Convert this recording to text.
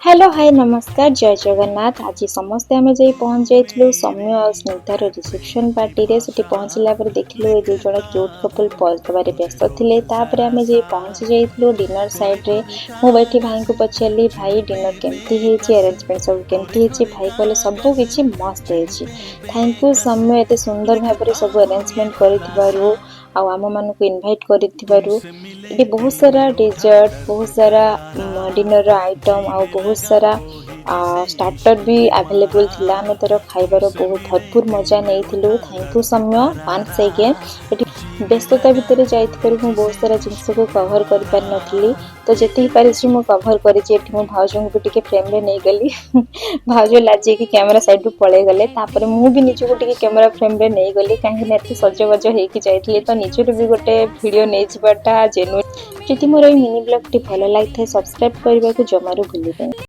Hello hi नमस्कार जय जगन्नाथ। आज समस्ते आम जा पहुँच जाइलु सौम्य और स्निग्धार रिसेप्शन पार्टी रे। सेठी पहुँचला पर देखिलु ए दुई जण क्यूट कपल पज दबारे व्यस्त थिले। तापर आम जा पहुँची जाइलु डिनर साइड रे। मु बैठी भाई को पचारि भाई डिनर केमती हेची, अरेंजमेंट सब केमती हेची। भाई कहले सब किछि मस्त हेची। थैंक यू सौम्य एते सुंदर भाबरे सब अरेंजमेंट करिथिबारु आउ आम मानकु इनवाइट करिथिबारु। ये बहुत सारा डेजर्ट, बहुत सारा डिनर आइटम आउ बहुत सारा स्टार्टर भी अवेलेबल थिला। आम तर खाइबार बहुत भरपूर मजा नहीं। Thank you Saumya once again. व्यस्तता भितर जाइथिबारु मु बहुत सारा जिनिस को कवर कर पार नथिली, तो जेते ही पारिछि मु कवर करिछि। एठी मु भाउजो को टिके फ्रेम रे नै गली भाउजो लाजे कि कैमरा साइड रु पळे गले। तापर मु भी निजो को टिके कैमरा फ्रेम रे नै गली काहे नेते सजबज हेकि जाइथिले, तो निजो भी गोटे वीडियो नै जिबाटा जेन्युइन। जदि मोर मिनी ब्लॉग टी भल लगी सब्सक्राइब करने को जमारू भूलिबेनि।